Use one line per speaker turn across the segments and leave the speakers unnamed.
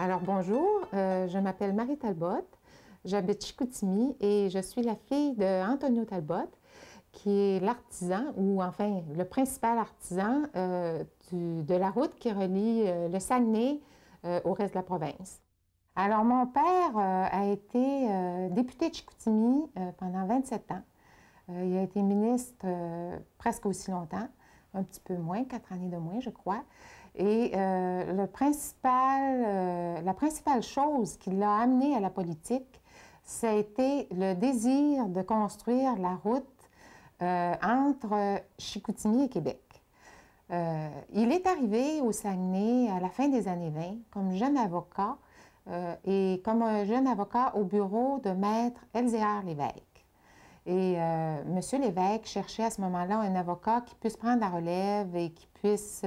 Alors bonjour, je m'appelle Marie Talbot, j'habite Chicoutimi et je suis la fille d'Antonio Talbot, qui est l'artisan, ou enfin le principal artisan de la route qui relie le Saguenay au reste de la province. Alors mon père a été député de Chicoutimi pendant 27 ans. Il a été ministre presque aussi longtemps, un petit peu moins, 4 années de moins, je crois. Et la principale chose qui l'a amené à la politique, ça a été le désir de construire la route entre Chicoutimi et Québec. Il est arrivé au Saguenay à la fin des années 20 comme jeune avocat et comme un jeune avocat au bureau de maître Elzéar Lévesque. Et M. Lévesque cherchait à ce moment-là un avocat qui puisse prendre la relève et qui puisse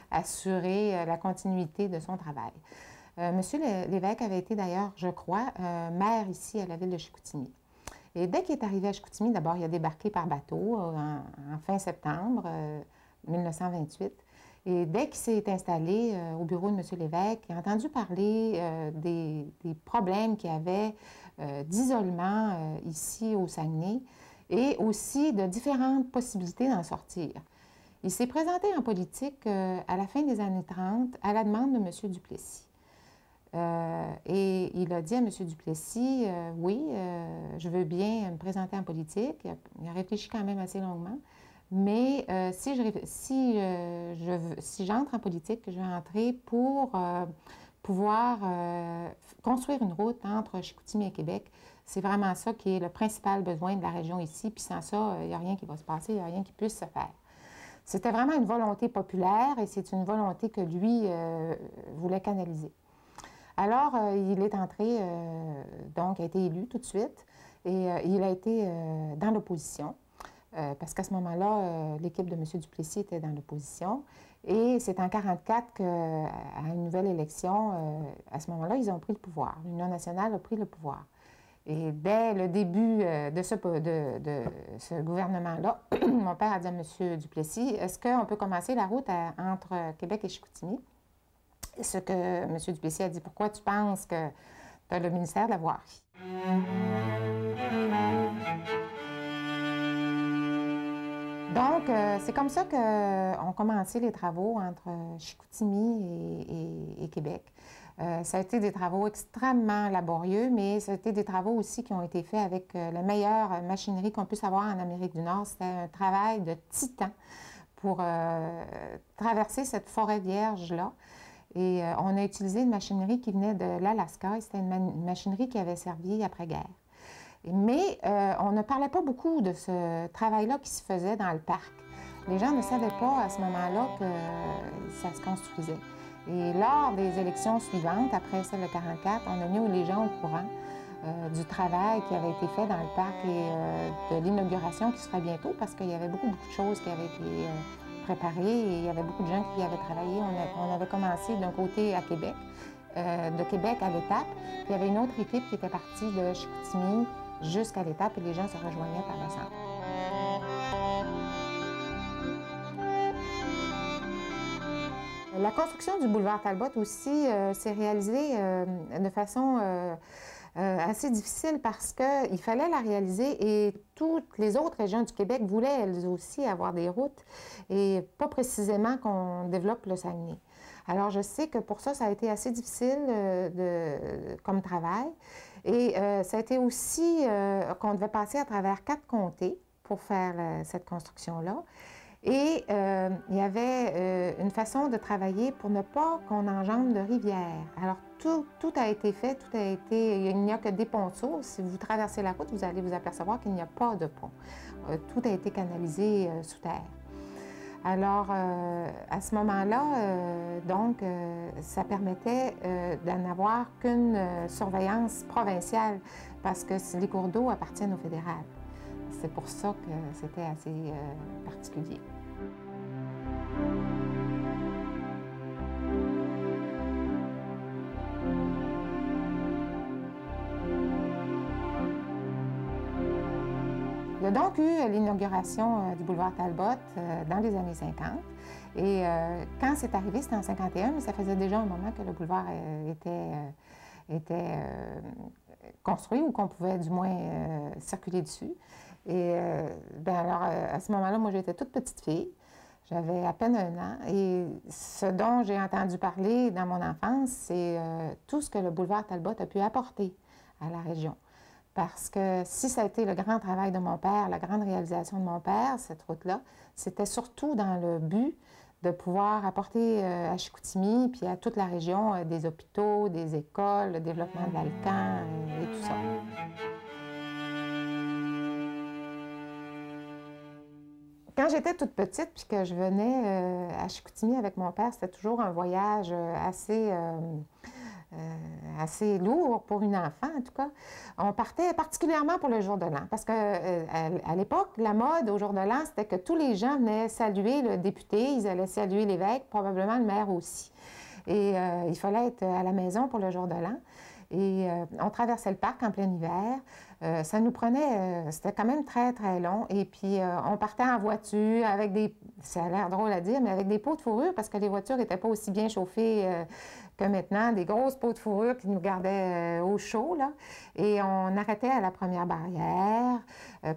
assurer la continuité de son travail. M. Lévesque avait été d'ailleurs, je crois, maire ici à la ville de Chicoutimi. Et dès qu'il est arrivé à Chicoutimi, d'abord, il a débarqué par bateau en fin septembre 1928. Et dès qu'il s'est installé au bureau de M. Lévesque, il a entendu parler des problèmes qu'il y avait d'isolement ici au Saguenay et aussi de différentes possibilités d'en sortir. Il s'est présenté en politique à la fin des années 30 à la demande de M. Duplessis. Et il a dit à M. Duplessis, oui, je veux bien me présenter en politique. Il a réfléchi quand même assez longuement. Mais si j'entre en politique, je vais entrer pour pouvoir construire une route entre Chicoutimi et Québec. C'est vraiment ça qui est le principal besoin de la région ici. Puis sans ça, il n'y a rien qui va se passer, il n'y a rien qui puisse se faire. C'était vraiment une volonté populaire et c'est une volonté que lui voulait canaliser. Alors, il est entré, donc a été élu tout de suite et il a été dans l'opposition. Parce qu'à ce moment-là, l'équipe de M. Duplessis était dans l'opposition. Et c'est en 1944 qu'à une nouvelle élection, à ce moment-là, ils ont pris le pouvoir. L'Union nationale a pris le pouvoir. Et dès le début de ce gouvernement-là, mon père a dit à M. Duplessis, est-ce qu'on peut commencer la route entre Québec et Chicoutimi? Ce que M. Duplessis a dit, pourquoi tu penses que tu as le ministère de la Voirie? Donc, c'est comme ça qu'ont commencé les travaux entre Chicoutimi et Québec. Ça a été des travaux extrêmement laborieux, mais ça a été des travaux aussi qui ont été faits avec la meilleure machinerie qu'on puisse avoir en Amérique du Nord. C'était un travail de titan pour traverser cette forêt vierge-là. Et on a utilisé une machinerie qui venait de l'Alaska et c'était une machinerie qui avait servi après-guerre. Mais on ne parlait pas beaucoup de ce travail-là qui se faisait dans le parc. Les gens ne savaient pas à ce moment-là que ça se construisait. Et lors des élections suivantes, après celle de 1944, on a mis les gens au courant du travail qui avait été fait dans le parc et de l'inauguration qui se ferait bientôt parce qu'il y avait beaucoup de choses qui avaient été préparées et il y avait beaucoup de gens qui y avaient travaillé. On avait commencé d'un côté à Québec, de Québec à l'Étape, puis il y avait une autre équipe qui était partie de Chicoutimi jusqu'à l'Étape et les gens se rejoignaient par le centre. La construction du boulevard Talbot aussi s'est réalisée de façon assez difficile parce qu'il fallait la réaliser et toutes les autres régions du Québec voulaient elles aussi avoir des routes et pas précisément qu'on développe le Saguenay. Alors je sais que pour ça, ça a été assez difficile comme travail et ça a été aussi qu'on devait passer à travers 4 comtés pour faire cette construction-là. Et il y avait une façon de travailler pour ne pas qu'on engendre de rivière. Alors, tout a été fait, il n'y a que des ponceaux. Si vous traversez la route, vous allez vous apercevoir qu'il n'y a pas de pont. Tout a été canalisé sous terre. Alors, à ce moment-là, ça permettait d'en avoir qu'une surveillance provinciale parce que les cours d'eau appartiennent au fédéral. C'est pour ça que c'était assez particulier. y a donc eu l'inauguration du boulevard Talbot dans les années 50. Et quand c'est arrivé, c'était en 51, mais ça faisait déjà un moment que le boulevard était construit ou qu'on pouvait du moins circuler dessus. Et alors, à ce moment-là, moi, j'étais toute petite fille. J'avais à peine 1 an. Et ce dont j'ai entendu parler dans mon enfance, c'est tout ce que le boulevard Talbot a pu apporter à la région. Parce que si ça a été le grand travail de mon père, la grande réalisation de mon père, cette route-là, c'était surtout dans le but de pouvoir apporter à Chicoutimi puis à toute la région des hôpitaux, des écoles, le développement de l'Alcan et tout ça. Quand j'étais toute petite puis que je venais à Chicoutimi avec mon père, c'était toujours un voyage assez lourd pour une enfant, en tout cas. On partait particulièrement pour le jour de l'an, parce qu'à l'époque, la mode au jour de l'an, c'était que tous les gens venaient saluer le député, ils allaient saluer l'évêque, probablement le maire aussi. Et il fallait être à la maison pour le jour de l'an. Et on traversait le parc en plein hiver. Ça nous prenait, c'était quand même très, très long. Et puis, on partait en voiture avec des, ça a l'air drôle à dire, mais avec des pots de fourrure parce que les voitures n'étaient pas aussi bien chauffées que maintenant, des grosses pots de fourrure qui nous gardaient au chaud, là. Et on arrêtait à la première barrière.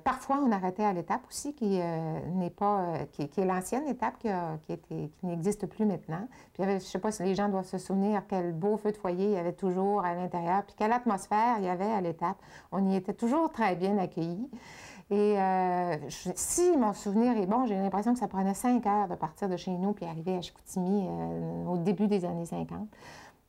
Parfois, on arrêtait à l'étape aussi, qui est l'ancienne étape qui n'existe plus maintenant. Puis, je ne sais pas si les gens doivent se souvenir quel beau feu de foyer il y avait toujours à l'intérieur, puis quelle atmosphère il y avait à l'étape. On y était toujours très bien accueillis. Et si mon souvenir est bon, j'ai l'impression que ça prenait 5 heures de partir de chez nous puis arriver à Chicoutimi au début des années 50.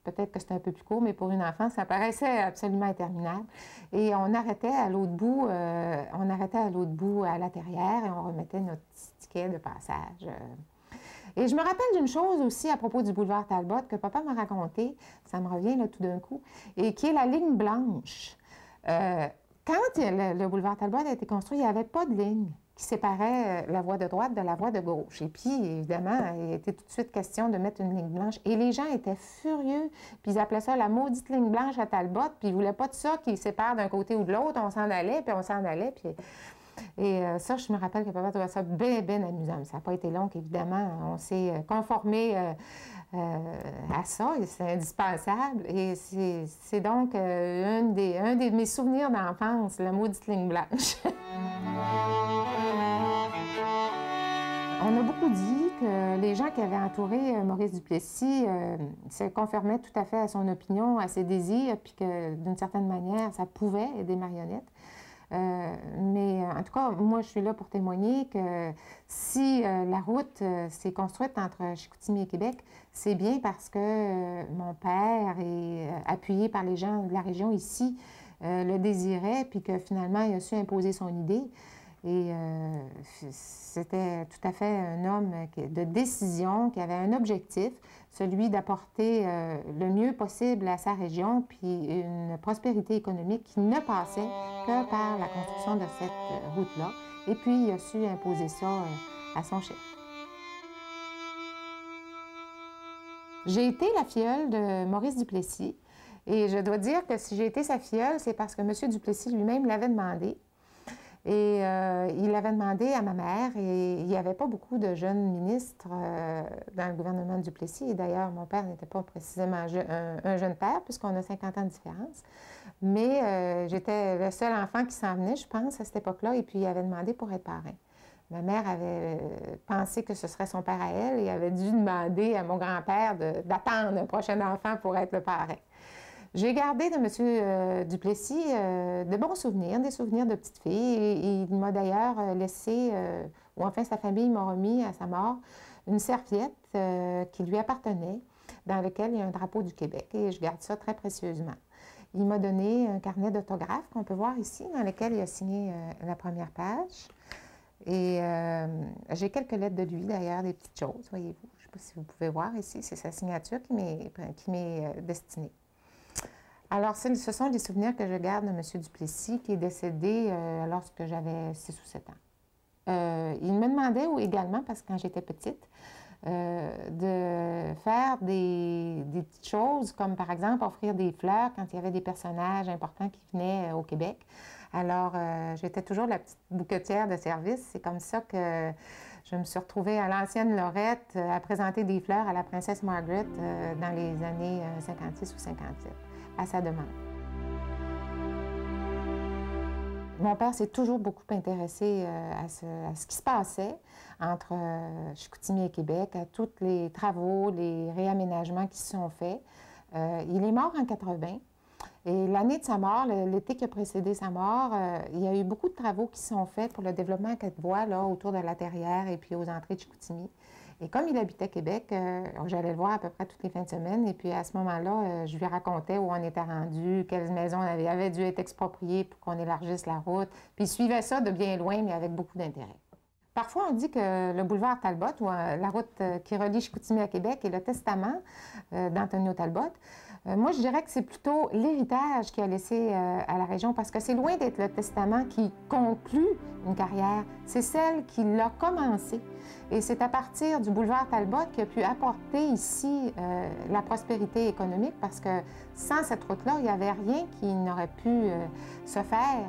Peut-être que c'était un peu plus court, mais pour une enfant, ça paraissait absolument interminable. Et on arrêtait à l'autre bout, à la Terrière, et on remettait notre petit ticket de passage. Et je me rappelle d'une chose aussi à propos du boulevard Talbot que papa m'a raconté, ça me revient là tout d'un coup, et qui est la ligne blanche. Quand le boulevard Talbot a été construit, il n'y avait pas de ligne qui séparait la voie de droite de la voie de gauche. Et puis, évidemment, il était tout de suite question de mettre une ligne blanche. Et les gens étaient furieux, puis ils appelaient ça la maudite ligne blanche à Talbot, puis ils ne voulaient pas de ça qui sépare d'un côté ou de l'autre. On s'en allait, puis on s'en allait, puis... Et ça, je me rappelle que papa trouvait ça bien, bien amusant. Ça n'a pas été long, évidemment. On s'est conformé à ça, et c'est indispensable. Et c'est donc un de mes souvenirs d'enfance, la maudite ligne blanche. On a beaucoup dit que les gens qui avaient entouré Maurice Duplessis se conformaient tout à fait à son opinion, à ses désirs, puis que d'une certaine manière, ça pouvait être des marionnettes. Mais en tout cas, moi, je suis là pour témoigner que si la route s'est construite entre Chicoutimi et Québec, c'est bien parce que mon père, et appuyé par les gens de la région ici, le désirait, puis que finalement, il a su imposer son idée. Et c'était tout à fait un homme de décision, qui avait un objectif, celui d'apporter le mieux possible à sa région, puis une prospérité économique qui ne passait que par la construction de cette route-là. Et puis, il a su imposer ça à son chef. J'ai été la filleule de Maurice Duplessis. Et je dois dire que si j'ai été sa filleule, c'est parce que M. Duplessis lui-même l'avait demandé. Et il l'avait demandé à ma mère, et il n'y avait pas beaucoup de jeunes ministres dans le gouvernement de Duplessis. Et d'ailleurs, mon père n'était pas précisément un jeune père, puisqu'on a 50 ans de différence. Mais j'étais le seul enfant qui s'en venait, je pense, à cette époque-là, et puis il avait demandé pour être parrain. Ma mère avait pensé que ce serait son père à elle, et avait dû demander à mon grand-père d'attendre un prochain enfant pour être le parrain. J'ai gardé de M. Duplessis de bons souvenirs, des souvenirs de petite fille. Et il m'a d'ailleurs laissé, ou enfin sa famille m'a remis à sa mort, une serviette qui lui appartenait, dans laquelle il y a un drapeau du Québec. Et je garde ça très précieusement. Il m'a donné un carnet d'autographes qu'on peut voir ici, dans lequel il a signé la première page. Et j'ai quelques lettres de lui, d'ailleurs, des petites choses, voyez-vous. Je ne sais pas si vous pouvez voir ici, c'est sa signature qui m'est destinée. Alors, ce sont les souvenirs que je garde de M. Duplessis, qui est décédé lorsque j'avais 6 ou 7 ans. Il me demandait également, parce que quand j'étais petite, de faire des petites choses, comme par exemple offrir des fleurs quand il y avait des personnages importants qui venaient au Québec. Alors, j'étais toujours la petite bouquetière de service. C'est comme ça que je me suis retrouvée à l'ancienne Lorette à présenter des fleurs à la princesse Margaret dans les années 56 ou 57, à sa demande. Mon père s'est toujours beaucoup intéressé à ce qui se passait entre Chicoutimi et Québec, à tous les travaux, les réaménagements qui se sont faits. Il est mort en 80. Et l'année de sa mort, l'été qui a précédé sa mort, il y a eu beaucoup de travaux qui sont faits pour le développement à 4 voies là, autour de la Terrière et puis aux entrées de Chicoutimi. Et comme il habitait Québec, j'allais le voir à peu près toutes les fins de semaine. Et puis à ce moment-là, je lui racontais où on était rendu, quelles maisons avaient dû être expropriées pour qu'on élargisse la route. Puis il suivait ça de bien loin, mais avec beaucoup d'intérêt. Parfois, on dit que le boulevard Talbot, ou la route qui relie Chicoutimi à Québec, est le testament d'Antonio Talbot. Moi, je dirais que c'est plutôt l'héritage qu'il a laissé à la région, parce que c'est loin d'être le testament qui conclut une carrière, c'est celle qui l'a commencée. Et c'est à partir du boulevard Talbot qu'il a pu apporter ici la prospérité économique, parce que sans cette route-là, il n'y avait rien qui n'aurait pu se faire.